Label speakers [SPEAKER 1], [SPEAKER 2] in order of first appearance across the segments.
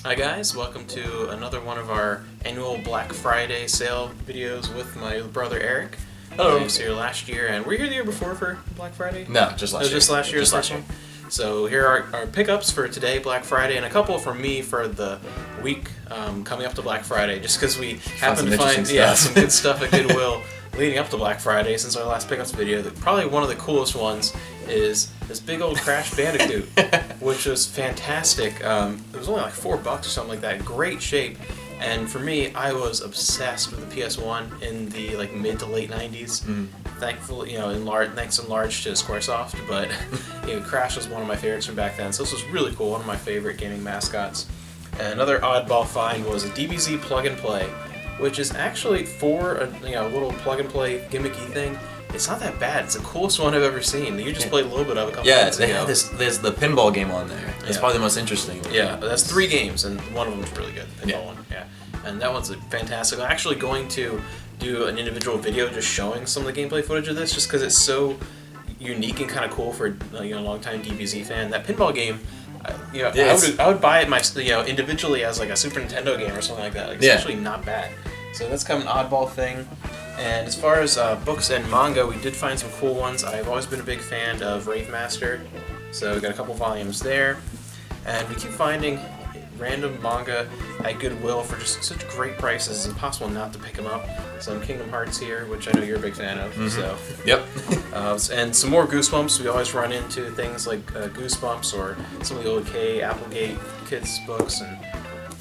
[SPEAKER 1] Hi guys, welcome to another one of our annual Black Friday sale videos with my brother Eric.
[SPEAKER 2] Hello.
[SPEAKER 1] He was here last year, and were you here the year before for Black Friday?
[SPEAKER 2] No, just last year.
[SPEAKER 1] Just last year.
[SPEAKER 2] Just last year.
[SPEAKER 1] So here are our pickups for today, Black Friday, and a couple from me for the week coming up to Black Friday, just because we happen to find some good stuff at Goodwill leading up to Black Friday since our last pickups video. Probably one of the coolest ones is this big old Crash Bandicoot, which was fantastic. It was only like $4 or something like that. Great shape. And for me, I was obsessed with the PS1 in the mid to late 90s. Thankfully, thanks in large to Squaresoft, but Crash was one of my favorites from back then. So this was really cool. One of my favorite gaming mascots. And another oddball find was a DBZ plug and play, which is actually for a little plug and play gimmicky thing. It's not that bad. It's the coolest one I've ever seen. You just played a little bit of it a couple minutes ago.
[SPEAKER 2] Yeah, there's the pinball game on there. It's probably the most interesting.
[SPEAKER 1] Yeah, that's 3 games, and one of them's really good. The pinball one. Yeah, and that one's fantastic. I'm actually going to do an individual video just showing some of the gameplay footage of this, just because it's so unique and kind of cool for a long-time DBZ fan. That pinball game. I would buy it individually as like a Super Nintendo game or something like that. It's actually not bad. So that's kind of an oddball thing. And as far as books and manga, we did find some cool ones. I've always been a big fan of Rave Master, so we got a couple volumes there. And we keep finding random manga at Goodwill for just such great prices. It's impossible not to pick them up. Some Kingdom Hearts here, which I know you're a big fan of. So
[SPEAKER 2] Yep.
[SPEAKER 1] and some more Goosebumps. We always run into things like Goosebumps or some of the old Applegate kids books and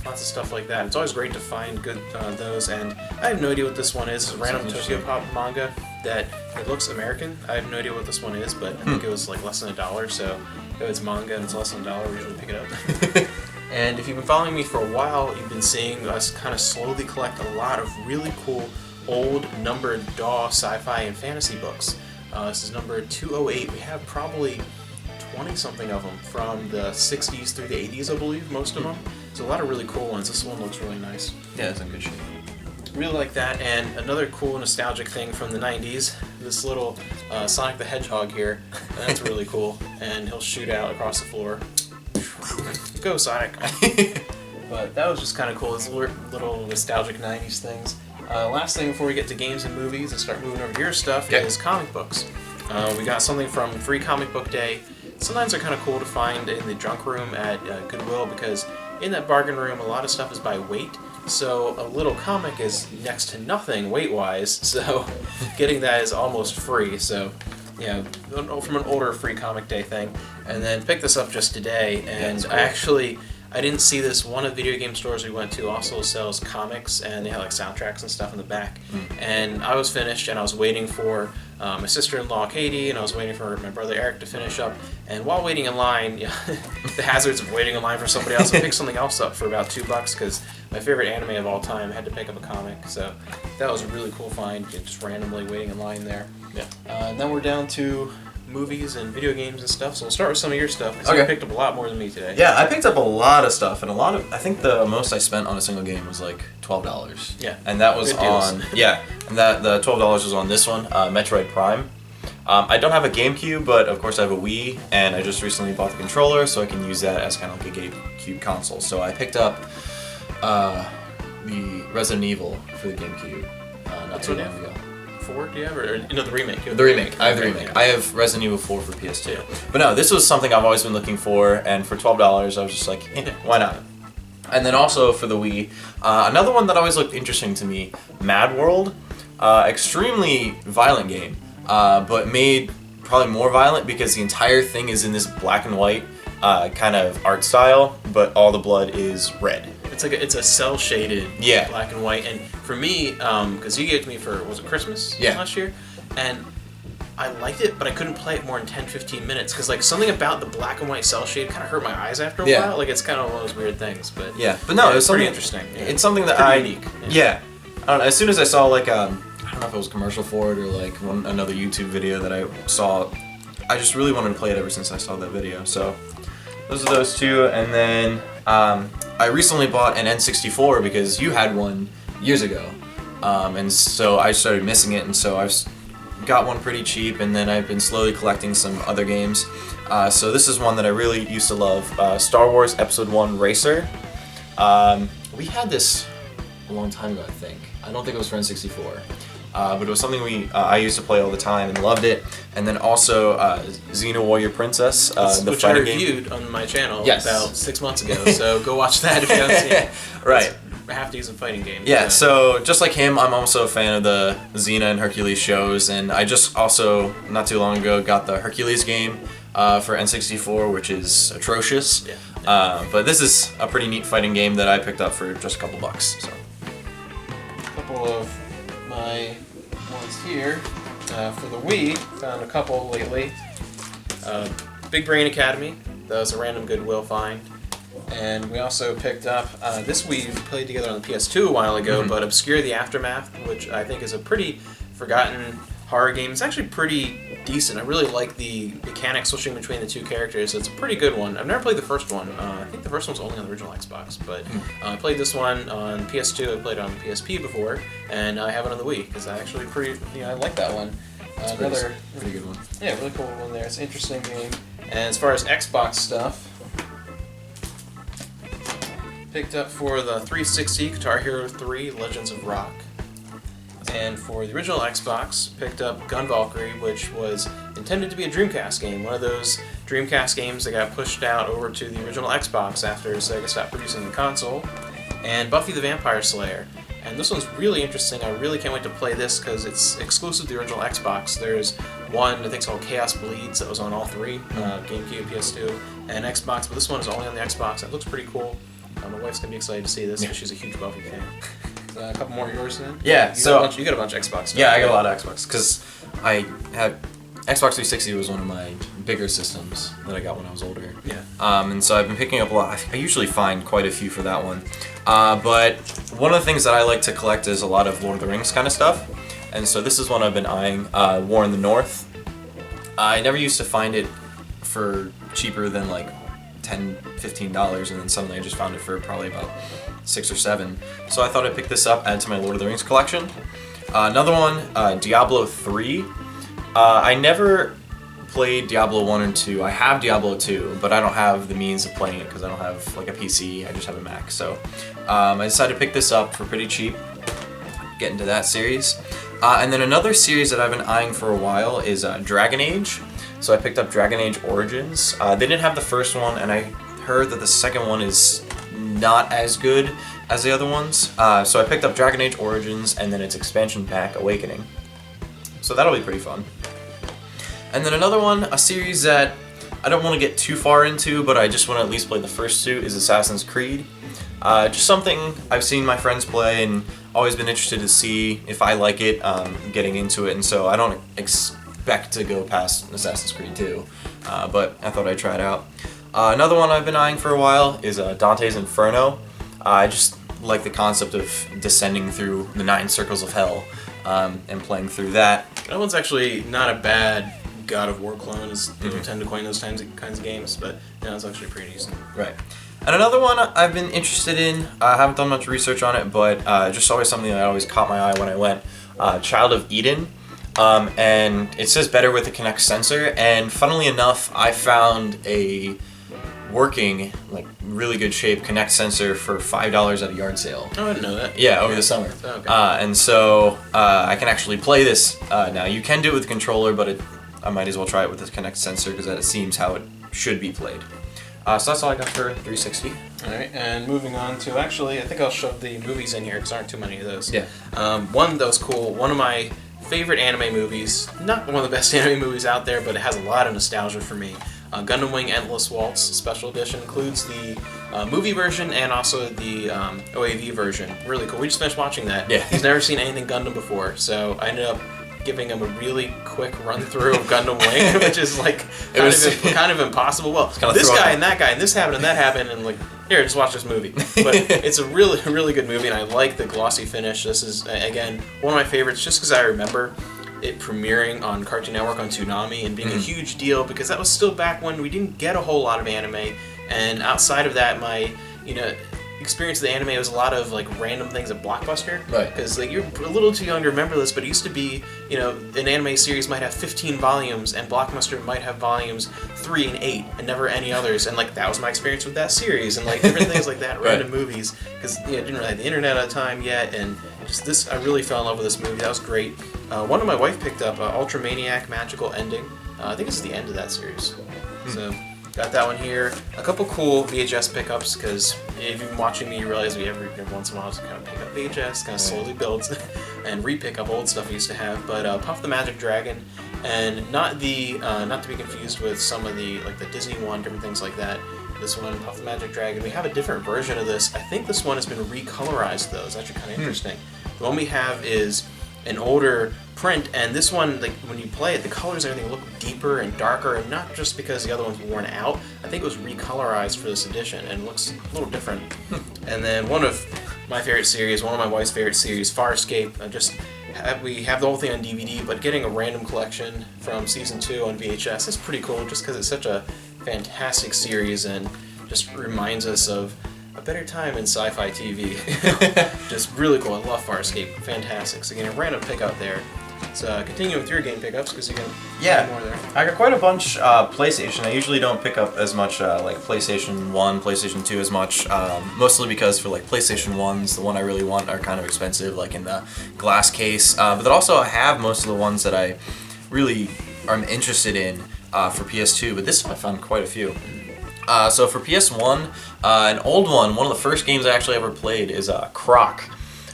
[SPEAKER 1] lots of stuff like that. It's always great to find good those, and I have no idea what this one is. It's a random Tokyo Pop manga that it looks American. I have no idea what this one is, but I think it was like less than $1, so if it's manga and it's less than $1, we usually pick it up. And if you've been following me for a while, you've been seeing us kind of slowly collect a lot of really cool old numbered DAW sci-fi and fantasy books. This is number 208. We have probably 20-something of them from the 60s through the 80s, I believe, most of them. So a lot of really cool ones. This one looks really nice.
[SPEAKER 2] Yeah, it's in good shape.
[SPEAKER 1] Really like that. And another cool nostalgic thing from the 90s, this little Sonic the Hedgehog here. That's really cool. And he'll shoot out across the floor. Go, Sonic. But that was just kind of cool. This little nostalgic 90s things. Last thing before we get to games and movies and start moving over to your stuff is comic books. We got something from Free Comic Book Day. Sometimes they're kind of cool to find in the junk room at Goodwill, because in that bargain room a lot of stuff is by weight. So a little comic is next to nothing weight-wise, so getting that is almost free. So from an older Free Comic Day thing. And then picked this up just today, and cool. I didn't see this. One of the video game stores we went to also sells comics, and they have like soundtracks and stuff in the back. And I was finished, and I was waiting for my sister-in-law Katie, and I was waiting for my brother Erik to finish up. And while waiting in line, the hazards of waiting in line for somebody else, I picked something else up for about $2 because my favorite anime of all time had to pick up a comic. So that was a really cool find, just randomly waiting in line there. And then we're down to movies and video games and stuff, so we'll start with some of your stuff, because you picked up a lot more than me today.
[SPEAKER 2] Yeah, I picked up a lot of stuff, and I think the most I spent on a single game was like $12.
[SPEAKER 1] Yeah.
[SPEAKER 2] And that was on, and the $12 was on this one, Metroid Prime. I don't have a GameCube, but of course I have a Wii, and I just recently bought the controller, so I can use that as kind of like a GameCube console. So I picked up the Resident Evil for the GameCube not too long ago.
[SPEAKER 1] 4, do you have? Or no, the remake.
[SPEAKER 2] The remake. I have the remake. I have Resident Evil 4 for PS2. Yeah. But no, this was something I've always been looking for, and for $12, I was just like, why not? And then also for the Wii, another one that always looked interesting to me, Mad World. Extremely violent game, but made probably more violent because the entire thing is in this black and white kind of art style, but all the blood is red.
[SPEAKER 1] It's a cell shaded black and white, and for me, because you gave it to me for, was it Christmas last year, and I liked it, but I couldn't play it more than 10-15 minutes because something about the black and white cell shade kind of hurt my eyes after a while. It's kind of one of those weird things, but
[SPEAKER 2] but no, it's
[SPEAKER 1] pretty interesting. Yeah.
[SPEAKER 2] It's something that unique. I don't know. As soon as I saw I don't know if it was a commercial for it or another YouTube video that I saw, I just really wanted to play it ever since I saw that video. So those are those two, and then I recently bought an N64 because you had one years ago, and so I started missing it, and so I've got one pretty cheap, and then I've been slowly collecting some other games. So this is one that I really used to love, Star Wars Episode 1 Racer. We had this a long time ago, I think. I don't think it was for N64. But it was something I used to play all the time and loved it. And then also Xena Warrior Princess, the
[SPEAKER 1] which I
[SPEAKER 2] fighting game.
[SPEAKER 1] reviewed on my channel
[SPEAKER 2] Yes.
[SPEAKER 1] about 6 months ago. So go watch that if you haven't seen it.
[SPEAKER 2] Right.
[SPEAKER 1] It's a half-decent fighting game.
[SPEAKER 2] Yeah, so just like him, I'm also a fan of the Xena and Hercules shows. And I just also, not too long ago, got the Hercules game for N64, which is atrocious.
[SPEAKER 1] Yeah.
[SPEAKER 2] But this is a pretty neat fighting game that I picked up for just a couple bucks. So.
[SPEAKER 1] A couple of my ones here for the Wii. Found a couple lately. Big Brain Academy. That was a random Goodwill find. And we also picked up this we played together on the PS2 a while ago, but Obscure the Aftermath, which I think is a pretty forgotten horror game. It's actually pretty decent. I really like the mechanics switching between the two characters. It's a pretty good one. I've never played the first one. I think the first one was only on the original Xbox, but I played this one on PS2. I played it on the PSP before, and I have it on the Wii because I actually I like that one. Another
[SPEAKER 2] pretty good one.
[SPEAKER 1] Yeah, really cool one there. It's an interesting game. And as far as Xbox stuff, picked up for the 360 Guitar Hero 3 Legends of Rock. And for the original Xbox, picked up Gun Valkyrie, which was intended to be a Dreamcast game. One of those Dreamcast games that got pushed out over to the original Xbox after Sega stopped producing the console. And Buffy the Vampire Slayer. And this one's really interesting. I really can't wait to play this because it's exclusive to the original Xbox. There's one, I think it's called Chaos Bleeds, that was on all three, GameCube, PS2, and Xbox, but this one is only on the Xbox. It looks pretty cool. My wife's going to be excited to see this because she's a huge Buffy fan. A couple more of yours then?
[SPEAKER 2] Yeah,
[SPEAKER 1] You got a bunch of Xbox stuff.
[SPEAKER 2] Yeah, I got a lot of Xbox because I had Xbox 360 was one of my bigger systems that I got when I was older.
[SPEAKER 1] Yeah.
[SPEAKER 2] And so I've been picking up a lot. I usually find quite a few for that one. But one of the things that I like to collect is a lot of Lord of the Rings kind of stuff. And so this is one I've been eyeing, War in the North. I never used to find it for cheaper than like $10, $15, and then suddenly I just found it for probably about $6 or $7. So I thought I'd pick this up, add to my Lord of the Rings collection. Another one, Diablo 3. I never played Diablo 1 and 2. I have Diablo 2, but I don't have the means of playing it because I don't have like a PC. I just have a Mac. So I decided to pick this up for pretty cheap. Get into that series. And then another series that I've been eyeing for a while is Dragon Age. So I picked up Dragon Age Origins. They didn't have the first one, and I heard that the second one is not as good as the other ones. So I picked up Dragon Age Origins and then its expansion pack, Awakening. So that'll be pretty fun. And then another one, a series that I don't want to get too far into, but I just want to at least play the first two, is Assassin's Creed. Just something I've seen my friends play and always been interested to see if I like it, getting into it, and so I don't expect to go past Assassin's Creed 2, but I thought I'd try it out. Another one I've been eyeing for a while is Dante's Inferno. I just like the concept of descending through the 9 circles of hell and playing through that.
[SPEAKER 1] That one's actually not a bad God of War clone, as people tend to coin those kinds of games, but it's actually pretty decent.
[SPEAKER 2] Right. And another one I've been interested in, I haven't done much research on it, but just always something that always caught my eye when I went, Child of Eden. And it says better with the Kinect sensor, and funnily enough, I found a working, like, really good shape Kinect sensor for $5 at a yard sale.
[SPEAKER 1] Oh, I didn't know that.
[SPEAKER 2] Yeah, over the summer.
[SPEAKER 1] Oh, okay.
[SPEAKER 2] And so I can actually play this now. You can do it with a controller, but I might as well try it with the Kinect sensor because that seems how it should be played. So that's all I got for 360.
[SPEAKER 1] Alright, and moving on to, actually, I think I'll shove the movies in here because there aren't too many of those.
[SPEAKER 2] Yeah.
[SPEAKER 1] One that was cool, one of my favorite anime movies, not one of the best anime movies out there, but it has a lot of nostalgia for me. Gundam Wing Endless Waltz Special Edition includes the movie version and also the OAV version. Really cool. We just finished watching that.
[SPEAKER 2] Yeah.
[SPEAKER 1] He's never seen anything Gundam before, so I ended up giving him a really quick run through of Gundam Wing, which is like kind of impossible. Well, this guy and that guy and this happened and that happened, and like, here, just watch this movie. But it's a really, really good movie, and I like the glossy finish. This is, again, one of my favorites just because I remember it premiering on Cartoon Network on Toonami and being a huge deal because that was still back when we didn't get a whole lot of anime, and outside of that, my experience of the anime was a lot of like random things at Blockbuster.
[SPEAKER 2] Right.
[SPEAKER 1] Because like you're a little too young to remember this, but it used to be, you know, an anime series might have 15 volumes, and Blockbuster might have volumes 3 and 8, and never any others. And like that was my experience with that series, and like different things like that,
[SPEAKER 2] Right.
[SPEAKER 1] random movies. Because I didn't really have the internet at the time yet, and just this, I really fell in love with this movie. That was great. One of my wife picked up Ultra Maniac Magical Ending. I think this is the end of that series. So. Got that one here. A couple cool VHS pickups, because if you've been watching me, you realize we every once in a while just kind of pick up VHS, kind of slowly builds, and re-pick up old stuff we used to have. But Puff the Magic Dragon, and not to be confused with some of the like the Disney one, different things like that. This one, Puff the Magic Dragon, we have a different version of this. I think this one has been recolorized though. It's actually kind of interesting. The one we have is an older print, and this one, like when you play it, the colors and everything look deeper and darker, and not just because the other one's worn out. I think it was recolorized for this edition and looks a little different. And then one of my favorite series, one of my wife's favorite series, Farscape. We have the whole thing on DVD, but getting a random collection from season 2 on VHS is pretty cool, just because it's such a fantastic series and just reminds us of a better time in sci-fi TV. Just really cool. I love Farscape. Fantastic. So again, a random pickup there. So continue with your game pickups, because you can find more there.
[SPEAKER 2] I got quite a bunch PlayStation. I usually don't pick up as much like PlayStation 1, PlayStation 2 as much, mostly because for like PlayStation 1s, the one I really want are kind of expensive, like in the glass case. But then also I have most of the ones that I really am interested in for PS2, but this one I found quite a few. So for PS1, an old one of the first games I actually ever played is Croc.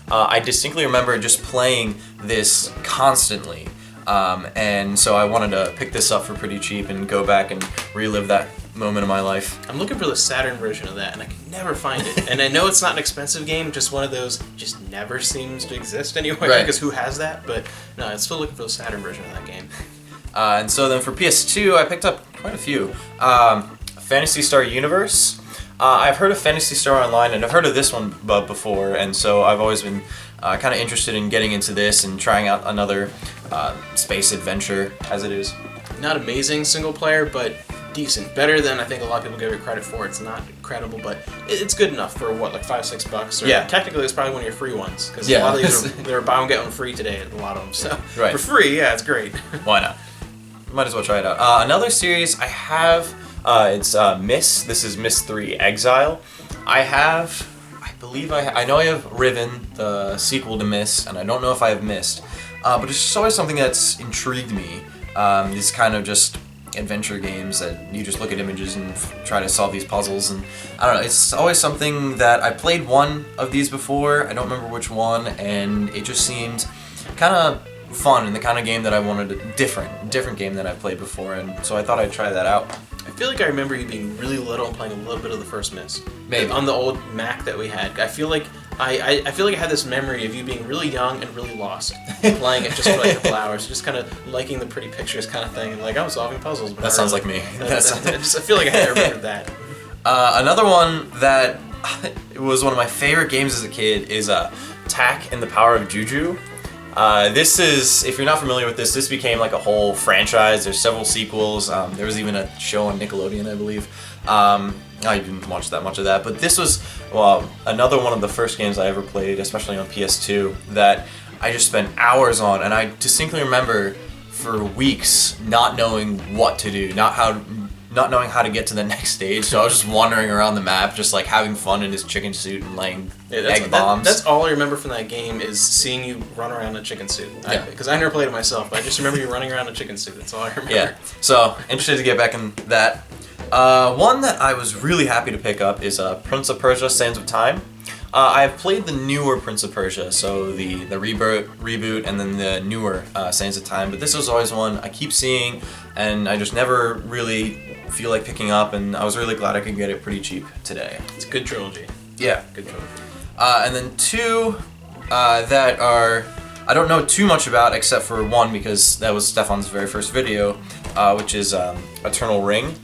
[SPEAKER 2] I distinctly remember just playing this constantly, and so I wanted to pick this up for pretty cheap and go back and relive that moment of my life.
[SPEAKER 1] I'm looking for the Saturn version of that, and I can never find it. And I know it's not an expensive game, just one of those just never seems to exist anywhere,
[SPEAKER 2] Right.
[SPEAKER 1] because who has that? But no, I'm still looking for the Saturn version of that game.
[SPEAKER 2] And so then for PS2, I picked up quite a few. Phantasy Star Universe. I've heard of Phantasy Star Online, and I've heard of this one before, and so I've always been kind of interested in getting into this and trying out another space adventure, as it is.
[SPEAKER 1] Not amazing single player, but decent. Better than I think a lot of people give it credit for. It's not incredible, but it's good enough for what, like $5-6? Or
[SPEAKER 2] Yeah.
[SPEAKER 1] Technically, it's probably one of your free ones, because
[SPEAKER 2] Yeah.
[SPEAKER 1] a lot of these they're buy one get one free today at a lot of them. So
[SPEAKER 2] Right.
[SPEAKER 1] for free, yeah, it's great.
[SPEAKER 2] Why not? Might as well try it out. Another series I have, it's Miss. This is Miss 3 Exile. I know I have Riven, the sequel to Miss, and I don't know if I have Missed. But it's just always something that's intrigued me. These kind of just adventure games that you just look at images and try to solve these puzzles, and I don't know, it's always something that I played one of these before, I don't remember which one, and it just seemed kind of fun and the kind of game that I wanted, a different game than I've played before, and so I thought I'd try that out.
[SPEAKER 1] I feel like I remember you being really little and playing a little bit of the first Miss.
[SPEAKER 2] Maybe.
[SPEAKER 1] On the old Mac that we had. I feel like I had this memory of you being really young and really lost, playing it just for like a couple hours, just kind of liking the pretty pictures kind of thing, and like I'm solving puzzles. But
[SPEAKER 2] That sounds like me.
[SPEAKER 1] I feel like I remember that.
[SPEAKER 2] Another one that was one of my favorite games as a kid is Tak and the Power of Juju. This is, if you're not familiar with this became like a whole franchise. There's several sequels. There was even a show on Nickelodeon, I believe. I didn't watch that much of that, but this was, well, another one of the first games I ever played, especially on PS2, that I just spent hours on, and I distinctly remember for weeks not knowing what to do, not knowing how to get to the next stage, so I was just wandering around the map, just like having fun in his chicken suit and laying egg bombs.
[SPEAKER 1] That's all I remember from that game is seeing you run around in a chicken suit.
[SPEAKER 2] Yeah.
[SPEAKER 1] Because I never played it myself, but I just remember you running around in a chicken suit. That's all I remember.
[SPEAKER 2] Yeah, so interested to get back in that. One that I was really happy to pick up is Prince of Persia: Sands of Time. I've played the newer Prince of Persia, so the reboot, and then the newer Sands of Time, but this was always one I keep seeing, and I just never really feel like picking up, and I was really glad I could get it pretty cheap today.
[SPEAKER 1] It's a good trilogy.
[SPEAKER 2] Yeah.
[SPEAKER 1] Good trilogy.
[SPEAKER 2] And then two that are, I don't know too much about, except for one, because that was Stefan's very first video, which is Eternal Ring.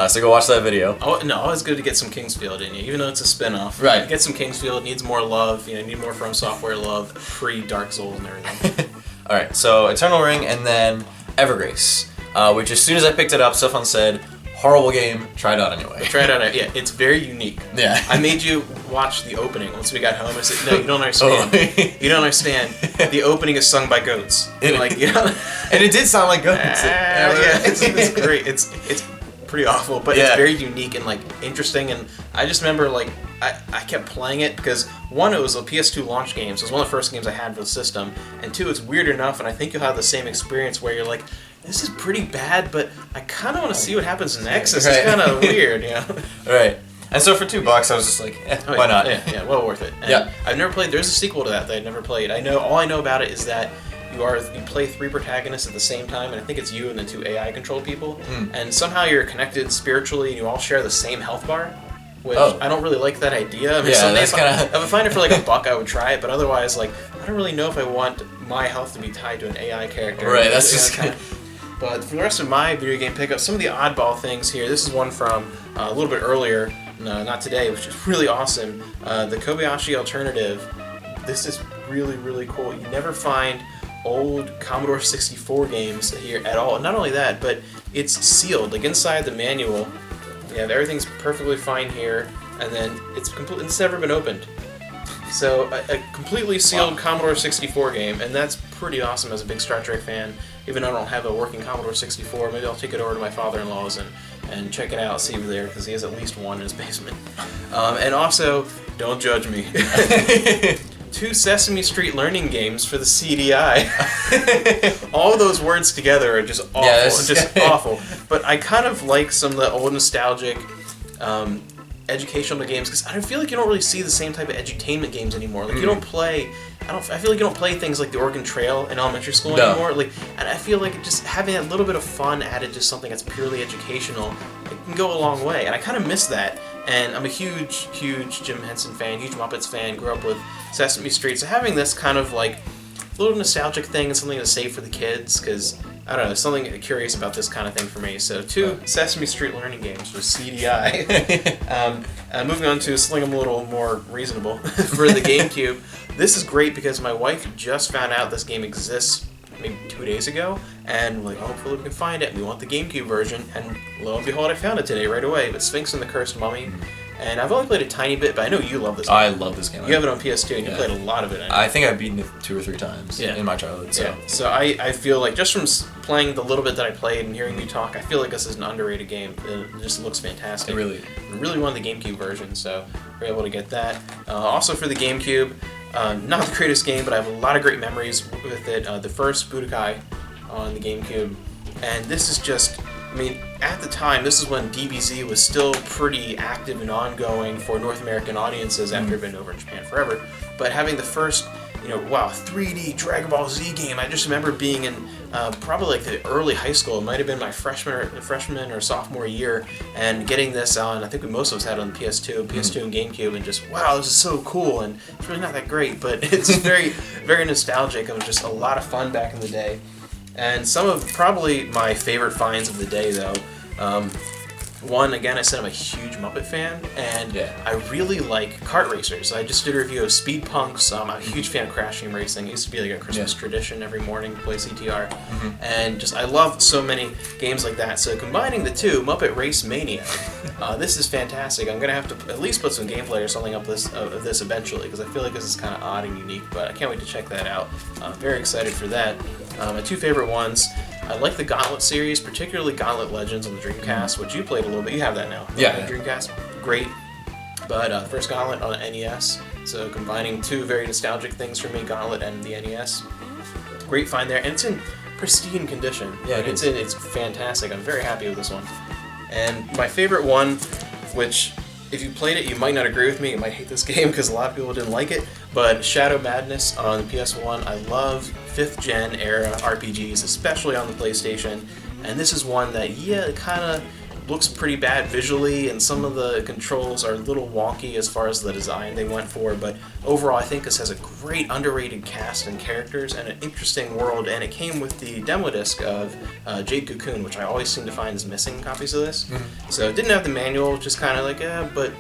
[SPEAKER 2] So go watch that video.
[SPEAKER 1] Oh, no, always good to get some Kingsfield in you, even though it's a spin-off.
[SPEAKER 2] Right.
[SPEAKER 1] Get some Kingsfield, needs more love, need more From Software love, pre-Dark Souls and everything.
[SPEAKER 2] Alright, so Eternal Ring, and then Evergrace, which as soon as I picked it up, Stefan said, horrible game. Try it out anyway.
[SPEAKER 1] Try it out. Yeah, it's very unique.
[SPEAKER 2] Yeah.
[SPEAKER 1] I made you watch the opening once we got home. I said, no, you don't understand. You don't understand. The opening is sung by goats. And
[SPEAKER 2] it did sound like goats.
[SPEAKER 1] Yeah, it's great. It's pretty awful, but it's very unique and like interesting. And I just remember like I kept playing it because one, it was a PS2 launch game, so it was one of the first games I had for the system, and two, it's weird enough, and I think you'll have the same experience where you're like, this is pretty bad, but I kind of want to see what happens next. This is kind of weird, you know?
[SPEAKER 2] Right. And so for $2, I was just like, why not?
[SPEAKER 1] Yeah, well worth it. And I've never played. There's a sequel to that I've never played. All I know about it is that you play 3 protagonists at the same time, and I think it's you and the 2 AI controlled people, and somehow you're connected spiritually, and you all share the same health bar. Which I don't really like that idea. I mean, someday if I find it for like $1, I would try it. But otherwise, like, I don't really know if I want my health to be tied to an AI character.
[SPEAKER 2] Right. That's just
[SPEAKER 1] kind of. But for the rest of my video game pickups, some of the oddball things here. This is one from a little bit earlier, not today, which is really awesome. The Kobayashi Alternative. This is really, really cool. You never find old Commodore 64 games here at all. Not only that, but it's sealed. Like inside the manual. Yeah, everything's perfectly fine here, and then it's never been opened. So a completely sealed Commodore 64 game, and that's pretty awesome as a big Star Trek fan. Even though I don't have a working Commodore 64, maybe I'll take it over to my father-in-law's and check it out, see if it's there, because he has at least one in his basement. And also, don't judge me. 2 Sesame Street learning games for the CDI. All those words together are just awful, awful. But I kind of like some of the old nostalgic educational games because I feel like you don't really see the same type of edutainment games anymore. Like you don't play. I feel like you don't play things like the Oregon Trail in elementary school anymore. Like, and I feel like just having that little bit of fun added to something that's purely educational, it can go a long way. And I kind of miss that. And I'm a huge Jim Henson fan, huge Muppets fan. Grew up with Sesame Street, so having this kind of like little nostalgic thing and something to save for the kids, because I don't know, there's something curious about this kind of thing for me. So 2 Sesame Street learning games for CDI. Moving on to something a little more reasonable for the GameCube. This is great because my wife just found out this game exists maybe 2 days ago, and we're like, hopefully we can find it. We want the GameCube version, and lo and behold, I found it today right away. But Sphinx and the Cursed Mummy. And I've only played a tiny bit, but I know you love this game.
[SPEAKER 2] I love this game.
[SPEAKER 1] You have it on PS2, and you played a lot of it.
[SPEAKER 2] I think I've beaten it 2 or 3 times in my childhood. So.
[SPEAKER 1] Yeah. So I feel like just from playing the little bit that I played and hearing you talk, I feel like this is an underrated game. It just looks fantastic.
[SPEAKER 2] It really.
[SPEAKER 1] I really wanted the GameCube version, so we're able to get that. Also for the GameCube, not the greatest game, but I have a lot of great memories with it. The first Budokai on the GameCube, and this is just. I mean, at the time, this is when DBZ was still pretty active and ongoing for North American audiences after it had been over in Japan forever. But having the first, 3D Dragon Ball Z game, I just remember being in probably like the early high school. It might have been my freshman or sophomore year, and getting this on. I think most of us had it on PS2 and GameCube, and just wow, this is so cool. And it's really not that great, but it's very, very nostalgic. It was just a lot of fun back in the day. And some of probably my favorite finds of the day, though. One, again, I said I'm a huge Muppet fan, and I really like kart racers. I just did a review of Speed Punks. I'm a huge fan of Crash Team Racing. It used to be like a Christmas tradition every morning to play CTR. And just I love so many games like that. So combining the two, Muppet Race Mania, this is fantastic. I'm going to have to at least put some gameplay or something up of this eventually, because I feel like this is kind of odd and unique, but I can't wait to check that out. Very excited for that. My 2 favorite ones, I like the Gauntlet series, particularly Gauntlet Legends on the Dreamcast, which you played a little bit. You have that now.
[SPEAKER 2] Yeah.
[SPEAKER 1] Dreamcast, great. But first Gauntlet on the NES, so combining 2 very nostalgic things for me, Gauntlet and the NES. Great find there, and it's in pristine condition.
[SPEAKER 2] Yeah,
[SPEAKER 1] it's fantastic. I'm very happy with this one. And my favorite one, which if you played it, you might not agree with me. You might hate this game because a lot of people didn't like it. But Shadow Madness on the PS1, I love 5th gen era RPGs, especially on the PlayStation. And this is one that, it kind of looks pretty bad visually, and some of the controls are a little wonky as far as the design they went for. But overall, I think this has a great underrated cast and characters and an interesting world. And it came with the demo disc of Jade Cocoon, which I always seem to find is missing copies of this. So it didn't have the manual, just kind of like, but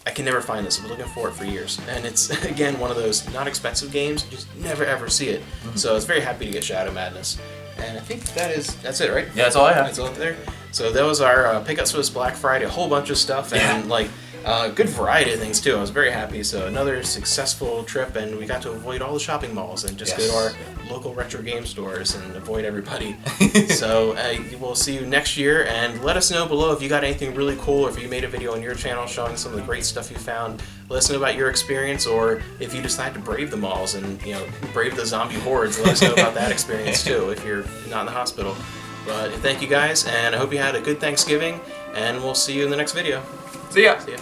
[SPEAKER 1] I can never find this. I've been looking for it for years. And it's, again, one of those not expensive games. You just never, ever see it. So I was very happy to get Shadow Madness. And I think that's it, right?
[SPEAKER 2] Yeah, that's all I have.
[SPEAKER 1] That's all there. So that was our pickups for this Black Friday. A whole bunch of stuff and like good variety of things too. I was very happy. So another successful trip, and we got to avoid all the shopping malls and just go to our local retro game stores and avoid everybody. So we'll see you next year, and let us know below if you got anything really cool, or if you made a video on your channel showing some of the great stuff you found. Let us know about your experience, or if you decide to brave the malls and brave the zombie hordes. Let us know about that experience too if you're not in the hospital. But thank you guys, and I hope you had a good Thanksgiving, and we'll see you in the next video.
[SPEAKER 2] See ya.
[SPEAKER 1] See ya.